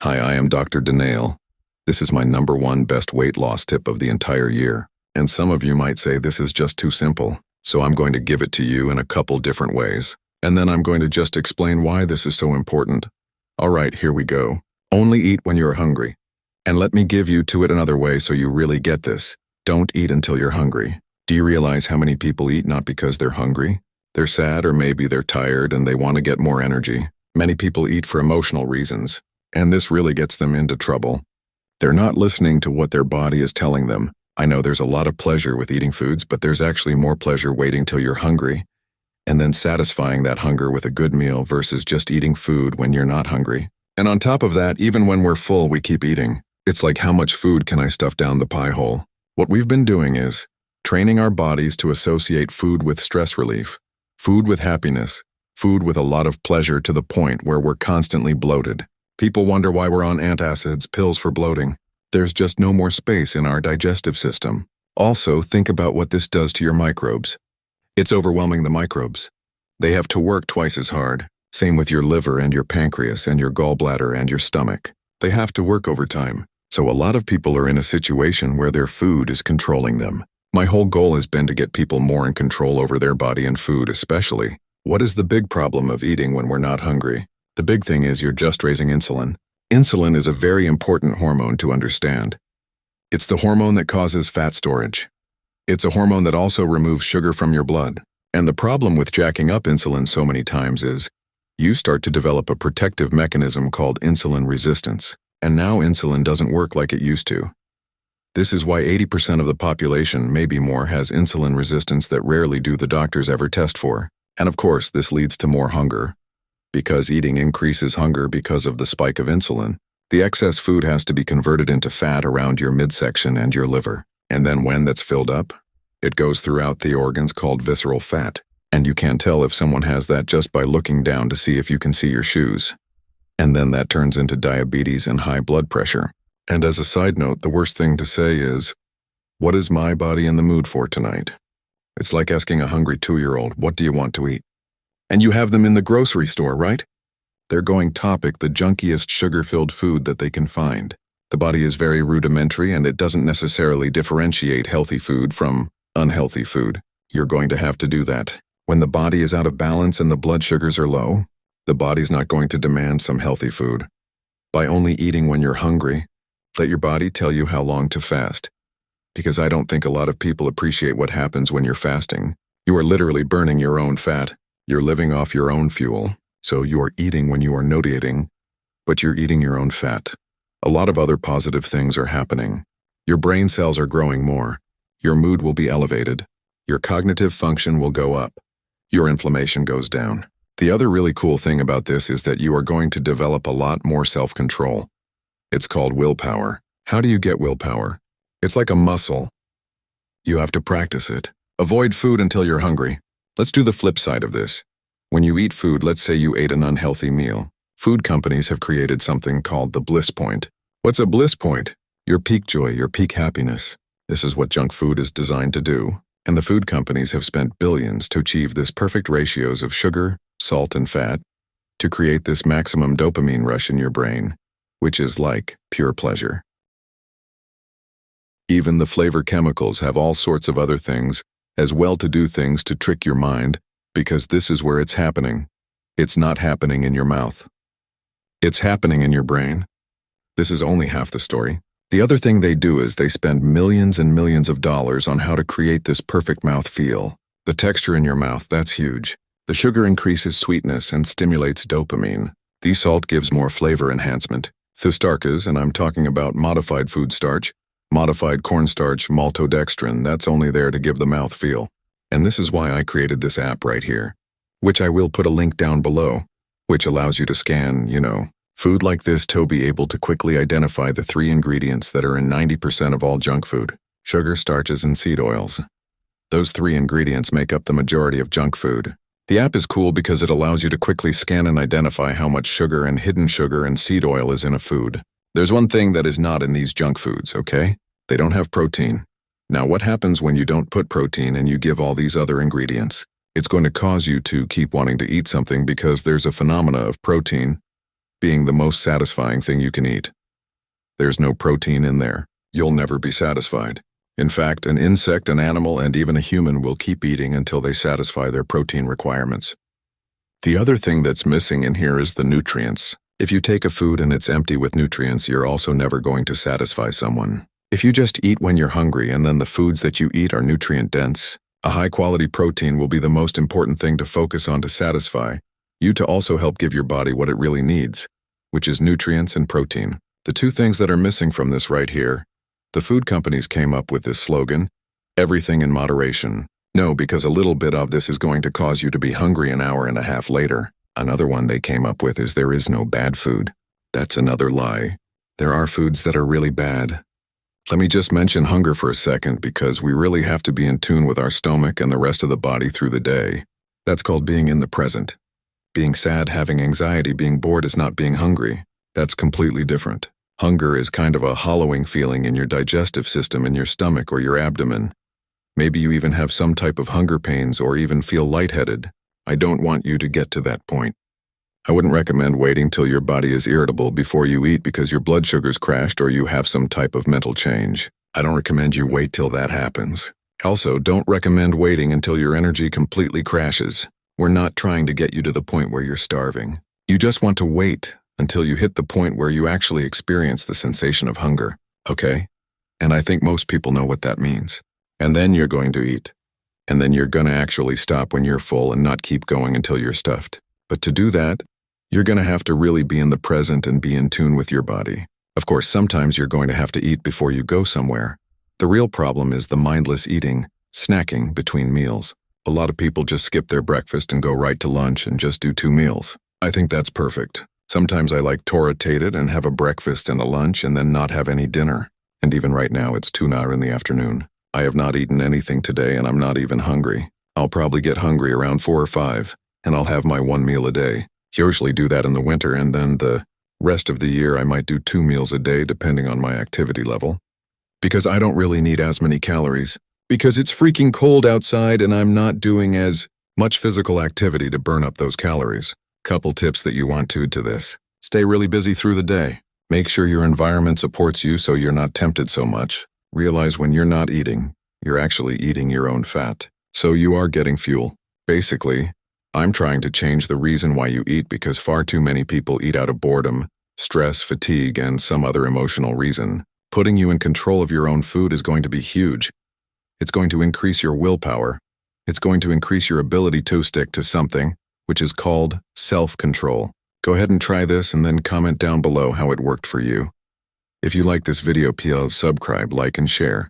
Hi, I am Dr. Daneil. This is my #1 best weight loss tip of the entire year. And some of you might say this is just too simple, so I'm going to give it to you in a couple different ways. And then I'm going to just explain why this is so important. Alright, here we go. Only eat when you're hungry. And let me give you to it another way so you really get this. Don't eat until you're hungry. Do you realize how many people eat not because they're hungry? They're sad, or maybe they're tired and they want to get more energy. Many people eat for emotional reasons, and this really gets them into trouble. They're not listening to what their body is telling them. I know there's a lot of pleasure with eating foods, but there's actually more pleasure waiting till you're hungry, and then satisfying that hunger with a good meal versus just eating food when you're not hungry. And on top of that, even when we're full, we keep eating. It's like, how much food can I stuff down the pie hole? What we've been doing is training our bodies to associate food with stress relief, food with happiness, food with a lot of pleasure, to the point where we're constantly bloated. People wonder why we're on antacids, pills for bloating. There's just no more space in our digestive system. Also, think about what this does to your microbes. It's overwhelming the microbes. They have to work twice as hard. Same with your liver and your pancreas and your gallbladder and your stomach. They have to work overtime. So a lot of people are in a situation where their food is controlling them. My whole goal has been to get people more in control over their body and food especially. What is the big problem of eating when we're not hungry? The big thing is you're just raising insulin. Insulin is a very important hormone to understand. It's the hormone that causes fat storage. It's a hormone that also removes sugar from your blood. And the problem with jacking up insulin so many times is you start to develop a protective mechanism called insulin resistance. And now insulin doesn't work like it used to. This is why 80% of the population, maybe more, has insulin resistance that rarely do the doctors ever test for. And of course, this leads to more hunger. Because eating increases hunger because of the spike of insulin, the excess food has to be converted into fat around your midsection and your liver. And then when that's filled up, it goes throughout the organs called visceral fat. And you can tell if someone has that just by looking down to see if you can see your shoes. And then that turns into diabetes and high blood pressure. And as a side note, the worst thing to say is, what is my body in the mood for tonight? It's like asking a hungry 2-year-old, what do you want to eat? And you have them in the grocery store, right? They're going topic, the junkiest sugar-filled food that they can find. The body is very rudimentary and it doesn't necessarily differentiate healthy food from unhealthy food. You're going to have to do that. When the body is out of balance and the blood sugars are low, the body's not going to demand some healthy food. By only eating when you're hungry, let your body tell you how long to fast. Because I don't think a lot of people appreciate what happens when you're fasting. You are literally burning your own fat. You're living off your own fuel, so you are eating when you are not eating, but you're eating your own fat. A lot of other positive things are happening. Your brain cells are growing more. Your mood will be elevated. Your cognitive function will go up. Your inflammation goes down. The other really cool thing about this is that you are going to develop a lot more self-control. It's called willpower. How do you get willpower? It's like a muscle. You have to practice it. Avoid food until you're hungry. Let's do the flip side of this. When you eat food, let's say you ate an unhealthy meal. Food companies have created something called the bliss point. What's a bliss point? Your peak joy, your peak happiness. This is what junk food is designed to do. And the food companies have spent billions to achieve this perfect ratios of sugar, salt, and fat to create this maximum dopamine rush in your brain, which is like pure pleasure. Even the flavor chemicals have all sorts of other things as well to do things to trick your mind, because this is where it's happening. It's not happening in your mouth. It's happening in your brain. This is only half the story. The other thing they do is they spend millions and millions of dollars on how to create this perfect mouth feel. The texture in your mouth, that's huge. The sugar increases sweetness and stimulates dopamine. The salt gives more flavor enhancement. Thustarkas, and I'm talking about modified food starch, modified cornstarch, maltodextrin, that's only there to give the mouth feel. And this is why I created this app right here, which I will put a link down below, which allows you to scan, food like this to be able to quickly identify the 3 ingredients that are in 90% of all junk food: sugar, starches, and seed oils. Those 3 ingredients make up the majority of junk food. The app is cool because it allows you to quickly scan and identify how much sugar and hidden sugar and seed oil is in a food. There's one thing that is not in these junk foods, okay? They don't have protein. Now, what happens when you don't put protein and you give all these other ingredients? It's going to cause you to keep wanting to eat something because there's a phenomena of protein being the most satisfying thing you can eat. There's no protein in there. You'll never be satisfied. In fact, an insect, an animal, and even a human will keep eating until they satisfy their protein requirements. The other thing that's missing in here is the nutrients. If you take a food and it's empty with nutrients, you're also never going to satisfy someone. If you just eat when you're hungry and then the foods that you eat are nutrient-dense, a high-quality protein will be the most important thing to focus on to satisfy you, to also help give your body what it really needs, which is nutrients and protein. The two things that are missing from this right here. The food companies came up with this slogan, everything in moderation. No, because a little bit of this is going to cause you to be hungry an hour and a half later. Another one they came up with is there is no bad food. That's another lie. There are foods that are really bad. Let me just mention hunger for a second, because we really have to be in tune with our stomach and the rest of the body through the day. That's called being in the present. Being sad, having anxiety, being bored is not being hungry. That's completely different. Hunger is kind of a hollowing feeling in your digestive system, in your stomach or your abdomen. Maybe you even have some type of hunger pains or even feel lightheaded. I don't want you to get to that point. I wouldn't recommend waiting till your body is irritable before you eat because your blood sugar's crashed or you have some type of mental change. I don't recommend you wait till that happens. Also, don't recommend waiting until your energy completely crashes. We're not trying to get you to the point where you're starving. You just want to wait until you hit the point where you actually experience the sensation of hunger, okay? And I think most people know what that means. And then you're going to eat. And then you're going to actually stop when you're full and not keep going until you're stuffed. But to do that, you're going to have to really be in the present and be in tune with your body. Of course, sometimes you're going to have to eat before you go somewhere. The real problem is the mindless eating, snacking between meals. A lot of people just skip their breakfast and go right to lunch and just do 2 meals. I think that's perfect. Sometimes I like to rotate it and have a breakfast and a lunch and then not have any dinner. And even right now, it's 2 hours in the afternoon. I have not eaten anything today and I'm not even hungry. I'll probably get hungry around 4 or 5, and I'll have my 1 meal a day. Usually do that in the winter, and then the rest of the year I might do 2 meals a day depending on my activity level. Because I don't really need as many calories. Because it's freaking cold outside and I'm not doing as much physical activity to burn up those calories. Couple tips that you want to this. Stay really busy through the day. Make sure your environment supports you so you're not tempted so much. Realize when you're not eating, you're actually eating your own fat. So you are getting fuel. Basically, I'm trying to change the reason why you eat because far too many people eat out of boredom, stress, fatigue, and some other emotional reason. Putting you in control of your own food is going to be huge. It's going to increase your willpower. It's going to increase your ability to stick to something, which is called self-control. Go ahead and try this and then comment down below how it worked for you. If you like this video, please subscribe, like, and share.